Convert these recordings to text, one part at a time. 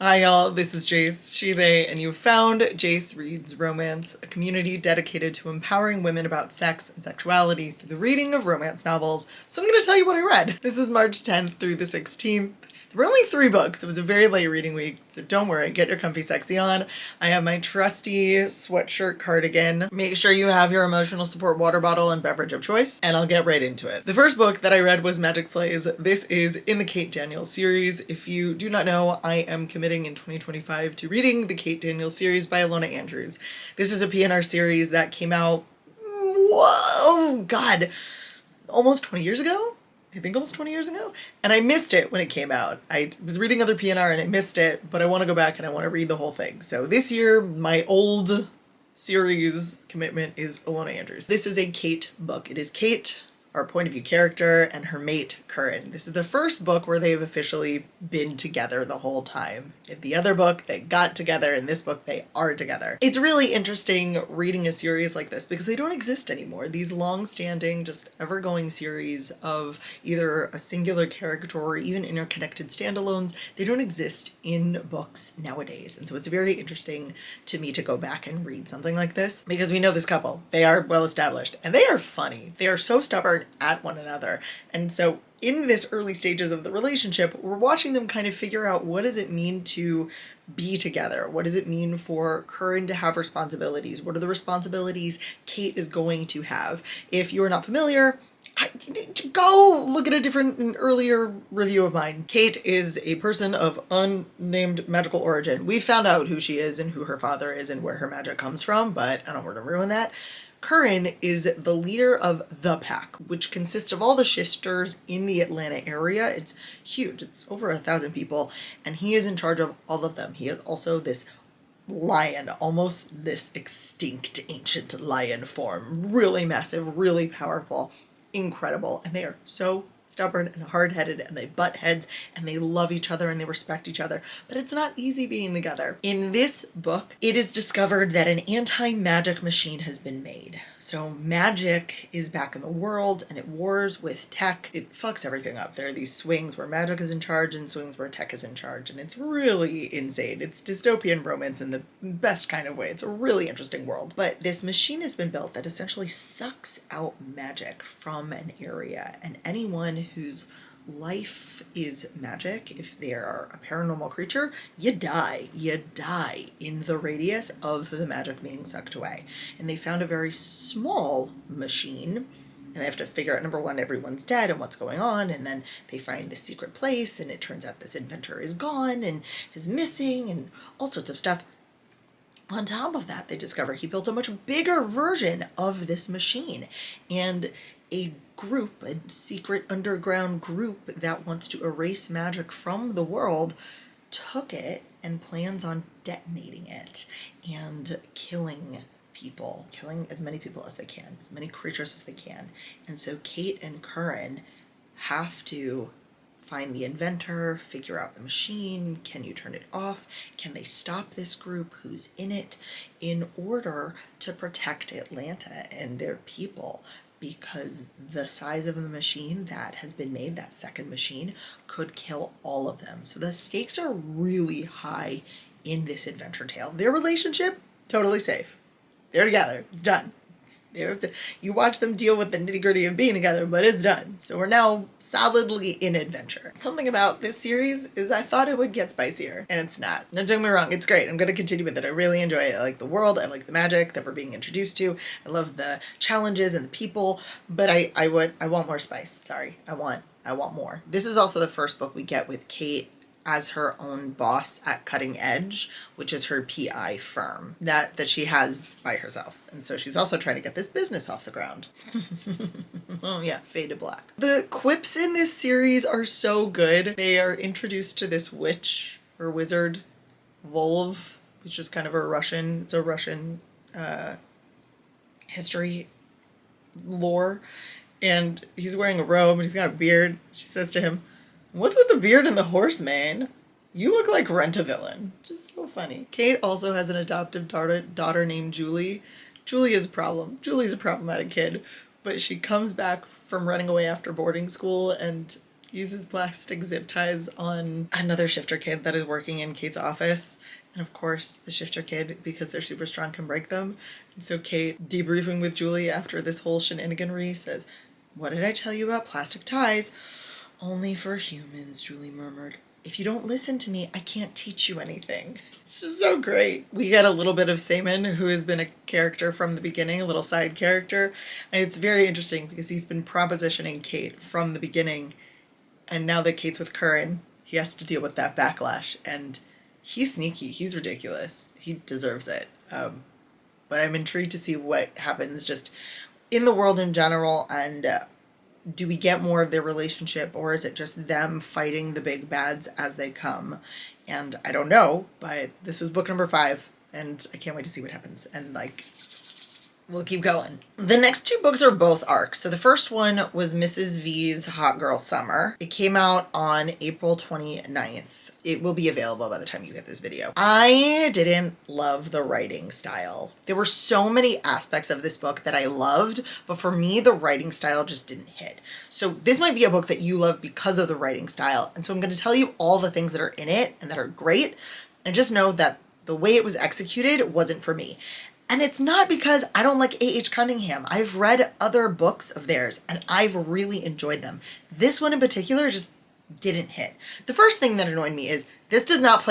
Hi y'all, this is Jace, she, they, and you found Jace Reads Romance, a community dedicated to empowering women about sex and sexuality through the reading of romance novels. So I'm going to tell you what I read. This was March 10th through the 16th. There were only 3 books. It was a very late reading week, so don't worry, get your comfy sexy on. I have my trusty sweatshirt cardigan. Make sure you have your emotional support water bottle and beverage of choice, and I'll get right into it. The first book that I read was Magic Slays. This is in the Kate Daniels series. If you do not know, I am committing in 2025 to reading the Kate Daniels series by Ilona Andrews. This is a PNR series that came out, whoa, God, almost 20 years ago? I think almost 20 years ago, and I missed it when it came out. I was reading other PNR and I missed it, but I want to go back and I want to read the whole thing. So this year, my old series commitment is Ilona Andrews. This is a Kate book. It is Kate, our point of view character, and her mate, Curran. This is the first book where they've officially been together the whole time. In the other book, they got together. In this book, they are together. It's really interesting reading a series like this because they don't exist anymore. These long-standing, just ever-going series of either a singular character or even interconnected standalones, they don't exist in books nowadays. And so it's very interesting to me to go back and read something like this because we know this couple. They are well-established and they are funny. They are so stubborn at one another. And so in this early stages of the relationship, we're watching them kind of figure out what does it mean to be together? What does it mean for Curran to have responsibilities? What are the responsibilities Kate is going to have? If you're not familiar, go look at an earlier review of mine. Kate is a person of unnamed magical origin. We found out who she is and who her father is and where her magic comes from, but I don't want to ruin that. Curran is the leader of the Pack, which consists of all the shifters in the Atlanta area. It's huge. It's over 1,000 people, and he is in charge of all of them. He is also this lion, almost this extinct ancient lion form. Really massive, really powerful, incredible, and they are so stubborn and hard-headed, and they butt heads, and they love each other, and they respect each other, but it's not easy being together. In this book, it is discovered that an anti-magic machine has been made. So magic is back in the world, and it wars with tech. It fucks everything up. There are these swings where magic is in charge and swings where tech is in charge, and it's really insane. It's dystopian romance in the best kind of way. It's a really interesting world. But this machine has been built that essentially sucks out magic from an area, and anyone whose life is magic, if they are a paranormal creature, you die. You die in the radius of the magic being sucked away. And they found a very small machine, and they have to figure out, number one, everyone's dead and what's going on, and then they find this secret place, and it turns out this inventor is gone and is missing and all sorts of stuff. On top of that, they discover he built a much bigger version of this machine, and a group, a secret underground group that wants to erase magic from the world, took it and plans on detonating it and killing people, killing as many people as they can, as many creatures as they can. And so Kate and Curran have to find the inventor, figure out the machine, can you turn it off, can they stop this group, who's in it, in order to protect Atlanta and their people, because the size of the machine that has been made, that second machine, could kill all of them. So the stakes are really high in this adventure tale. Their relationship, totally safe. They're together. It's done. You watch them deal with the nitty-gritty of being together, but it's done. So we're now solidly in adventure. Something about this series is I thought it would get spicier, and it's not. Don't get me wrong, it's great. I'm going to continue with it. I really enjoy it. I like the world. I like the magic that we're being introduced to. I love the challenges and the people, but I want more spice. Sorry. I want more. This is also the first book we get with Kate as her own boss at Cutting Edge, which is her PI firm that she has by herself. And so she's also trying to get this business off the ground. Oh yeah, fade to black. The quips in this series are so good. They are introduced to this witch or wizard, Volv, which is just kind of it's a Russian history lore. And he's wearing a robe and he's got a beard. She says to him, "What's with the beard and the horse mane? You look like Rent-A-Villain." Just so funny. Kate also has an adoptive daughter named Julie. Julie is a problem. Julie's a problematic kid, but she comes back from running away after boarding school, and uses plastic zip ties on another shifter kid that is working in Kate's office. And of course, the shifter kid, because they're super strong, can break them. And so Kate, debriefing with Julie after this whole shenaniganry, says, "What did I tell you about plastic ties?" "Only for humans," Julie murmured. "If you don't listen to me, I can't teach you anything." It's just so great. We get a little bit of Seaman, who has been a character from the beginning, a little side character. And it's very interesting because he's been propositioning Kate from the beginning. And now that Kate's with Curran, he has to deal with that backlash. And he's sneaky. He's ridiculous. He deserves it. But I'm intrigued to see what happens just in the world in general. And do we get more of their relationship, or is it just them fighting the big bads as they come? And I don't know, but this was book number 5, and I can't wait to see what happens. And like, we'll keep going. The next 2 books are both arcs. So the first one was Mrs. V's Hot Girl Summer. It came out on April 29th. It will be available by the time you get this video. I didn't love the writing style. There were so many aspects of this book that I loved, but for me, the writing style just didn't hit. So this might be a book that you love because of the writing style. And so I'm going to tell you all the things that are in it and that are great. And just know that the way it was executed wasn't for me. And it's not because I don't like A.H. Cunningham. I've read other books of theirs and I've really enjoyed them. This one in particular just didn't hit. The first thing that annoyed me is this does not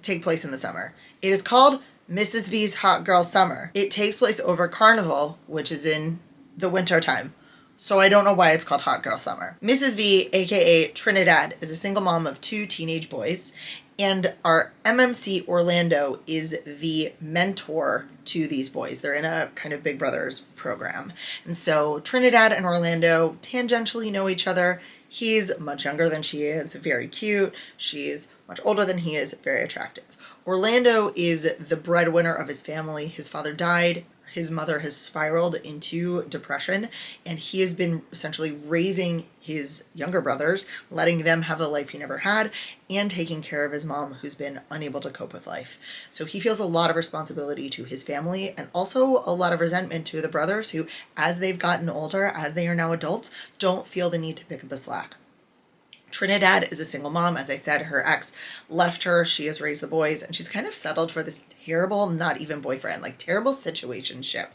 take place in the summer. It is called Mrs. V's Hot Girl Summer. It takes place over Carnival, which is in the winter time. So I don't know why it's called Hot Girl Summer. Mrs. V, aka Trinidad, is a single mom of 2 teenage boys, and our MMC Orlando is the mentor to these boys. They're in a kind of Big Brothers program. And so Trinidad and Orlando tangentially know each other. He's much younger than she is, very cute. She's much older than he is, very attractive. Orlando is the breadwinner of his family. His father died. His mother has spiraled into depression, and he has been essentially raising his younger brothers, letting them have the life he never had, and taking care of his mom, who's been unable to cope with life. So he feels a lot of responsibility to his family, and also a lot of resentment to the brothers who, as they've gotten older, as they are now adults, don't feel the need to pick up the slack. Trinidad is a single mom. As I said, her ex left her. She has raised the boys, and she's kind of settled for this terrible, not even boyfriend, like terrible situationship.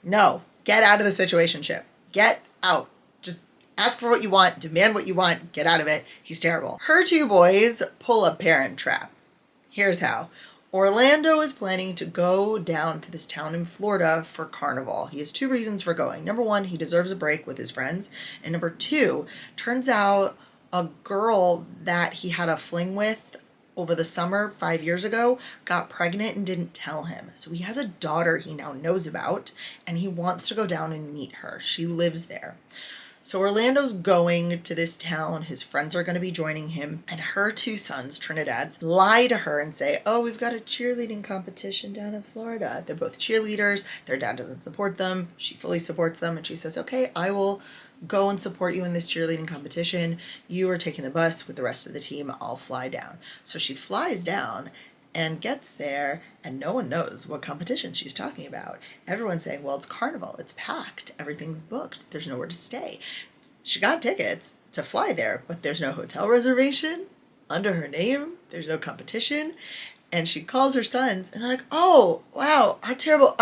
No, get out of the situationship. Get out. Just ask for what you want, demand what you want, get out of it. He's terrible. Her 2 boys pull a parent trap. Here's how. Orlando is planning to go down to this town in Florida for Carnival. He has 2 reasons for going. Number 1, he deserves a break with his friends. And number 2, turns out a girl that he had a fling with over the summer 5 years ago got pregnant and didn't tell him. So he has a daughter he now knows about, and he wants to go down and meet her. She lives there. So Orlando's going to this town. His friends are going to be joining him, and her 2 sons, Trinidad's, lie to her and say, "Oh, we've got a cheerleading competition down in Florida." They're both cheerleaders. Their dad doesn't support them. She fully supports them, and she says, "Okay, I will go and support you in this cheerleading competition. You are taking the bus with the rest of the team. I'll fly down." So she flies down and gets there, and no one knows what competition she's talking about. Everyone's saying, well, it's Carnival. It's packed. Everything's booked. There's nowhere to stay. She got tickets to fly there, but there's no hotel reservation under her name. There's no competition. And she calls her sons, and they're like, "Oh, wow, how terrible.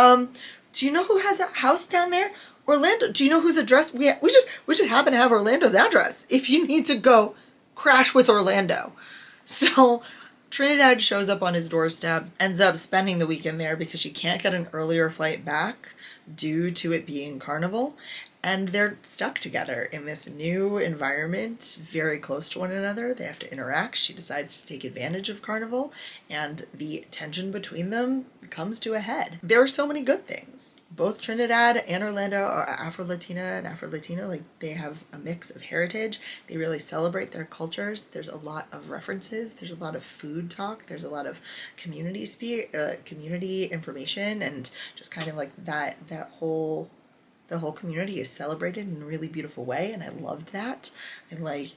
Do you know who has a house down there? Orlando, do you know whose address? We just happen to have Orlando's address if you need to go crash with Orlando." So Trinidad shows up on his doorstep, ends up spending the weekend there because she can't get an earlier flight back due to it being Carnival. And they're stuck together in this new environment, very close to one another. They have to interact. She decides to take advantage of Carnival, and the tension between them comes to a head. There are so many good things. Both Trinidad and Orlando are Afro-Latina and Afro-Latino. Like, they have a mix of heritage. They really celebrate their cultures. There's a lot of references. There's a lot of food talk. There's a lot of community information, and just kind of like the whole community is celebrated in a really beautiful way, and I loved that. I like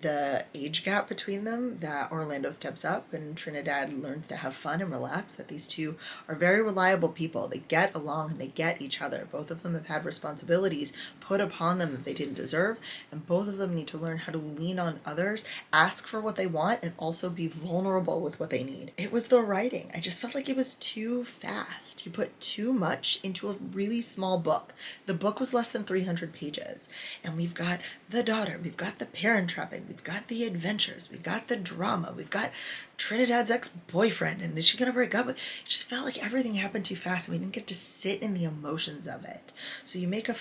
the age gap between them, that Orlando steps up and Trinidad learns to have fun and relax, that these two are very reliable people. They get along and they get each other. Both of them have had responsibilities put upon them that they didn't deserve, and both of them need to learn how to lean on others, ask for what they want, and also be vulnerable with what they need. It was the writing. I just felt like it was too fast. You put too much into a really small book. The book was less than 300 pages, and we've got the daughter, we've got the parent trapping, we've got the adventures, we've got the drama, we've got Trinidad's ex-boyfriend, and is she gonna break up with? It just felt like everything happened too fast and we didn't get to sit in the emotions of it. So you make a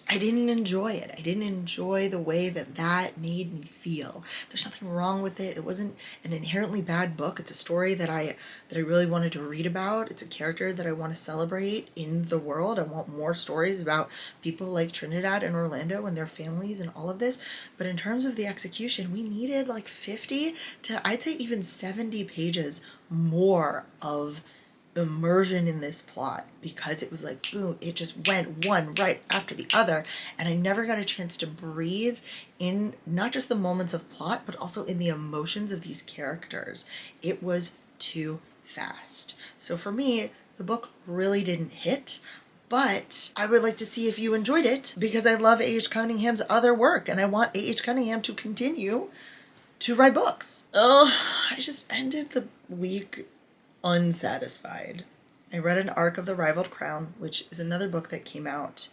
I didn't enjoy it. I didn't enjoy the way that made me feel. There's nothing wrong with it. It wasn't an inherently bad book. It's a story that I really wanted to read about. It's a character that I want to celebrate in the world. I want more stories about people like Trinidad and Orlando and their families and all of this. But in terms of the execution, we needed like 50 to, I'd say even 70 pages more of immersion in this plot, because it was like, boom, it just went one right after the other, and I never got a chance to breathe in not just the moments of plot, but also in the emotions of these characters. It was too fast. So for me, the book really didn't hit, but I would like to see if you enjoyed it, because I love A.H. Cunningham's other work, and I want A.H. Cunningham to continue to write books. Oh, I just ended the week unsatisfied. I read an arc of The Rivaled Crown, which is another book that came out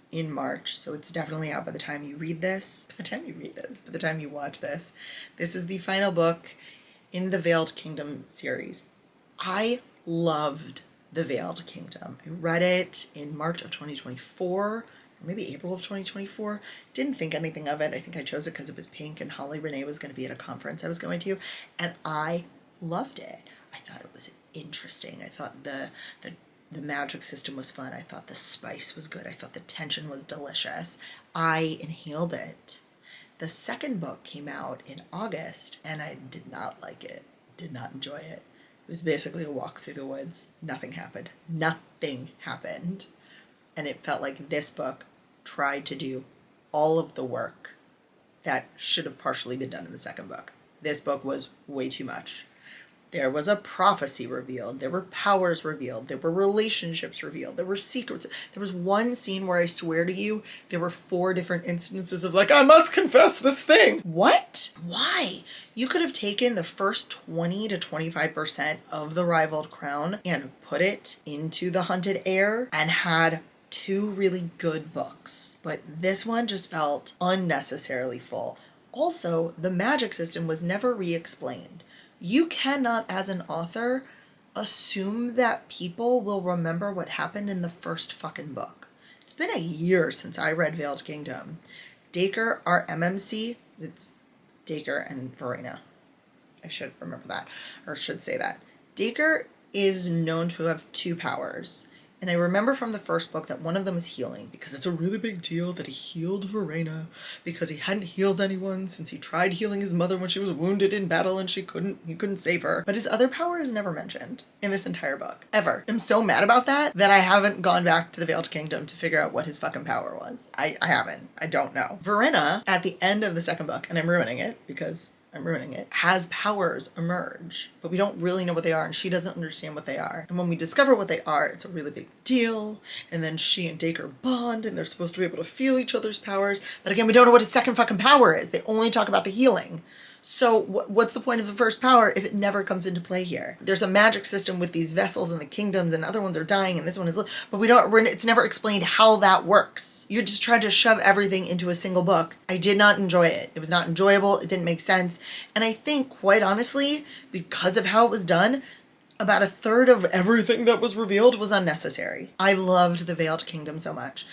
in March, so it's definitely out by the time you read this. By the time you watch this. This is the final book in the Veiled Kingdom series. I loved The Veiled Kingdom. I read it in March of 2024, or maybe April of 2024. Didn't think anything of it. I think I chose it because it was pink and Holly Renee was going to be at a conference I was going to, and I loved it. I thought it was interesting. I thought the magic system was fun. I thought the spice was good. I thought the tension was delicious. I inhaled it. The second book came out in August, and I did not like it. Did not enjoy it. It was basically a walk through the woods. Nothing happened. Nothing happened. And it felt like this book tried to do all of the work that should have partially been done in the second book. This book was way too much. There was a prophecy revealed. There were powers revealed. There were relationships revealed. There were secrets. There was one scene where I swear to you, there were 4 different instances of like, I must confess this thing. What? Why? You could have taken the first 20 to 25% of The Rivaled Crown and put it into The Hunted Heir and had 2 really good books. But this one just felt unnecessarily full. Also, the magic system was never re-explained. You cannot, as an author, assume that people will remember what happened in the first fucking book. It's been a year since I read Veiled Kingdom. Dacre, our MMC, it's Dacre and Verena. I should remember that, or should say that. Dacre is known to have 2 powers. And I remember from the first book that one of them is healing, because it's a really big deal that he healed Verena, because he hadn't healed anyone since he tried healing his mother when she was wounded in battle and he couldn't save her. But his other power is never mentioned in this entire book, ever. I'm so mad about that I haven't gone back to the Veiled Kingdom to figure out what his fucking power was. I haven't. I don't know. Verena, at the end of the second book, and I'm ruining it because I'm ruining it, has powers emerge, but we don't really know what they are, and she doesn't understand what they are. And when we discover what they are, it's a really big deal, and then she and Dacre bond, and they're supposed to be able to feel each other's powers, but again, we don't know what his second fucking power is. They only talk about the healing. So what's the point of the first power if it never comes into play here? There's a magic system with these vessels and the kingdoms, and other ones are dying, and this one is, but it's never explained how that works. You're just trying to shove everything into a single book. I did not enjoy it. It was not enjoyable. It didn't make sense. And I think, quite honestly, because of how it was done, about 1/3 of everything that was revealed was unnecessary. I loved The Veiled Kingdom so much.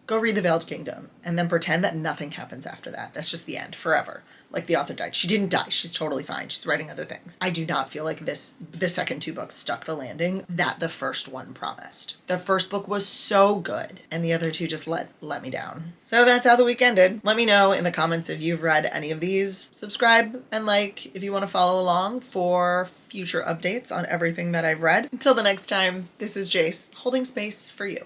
Go read The Veiled Kingdom and then pretend that nothing happens after that. That's just the end, forever. Like the author died. She didn't die. She's totally fine. She's writing other things. I do not feel like the second 2 books stuck the landing that the first one promised. The first book was so good, and the other 2 just let me down. So that's how the week ended. Let me know in the comments if you've read any of these. Subscribe and like if you want to follow along for future updates on everything that I've read. Until the next time, this is Jace, holding space for you.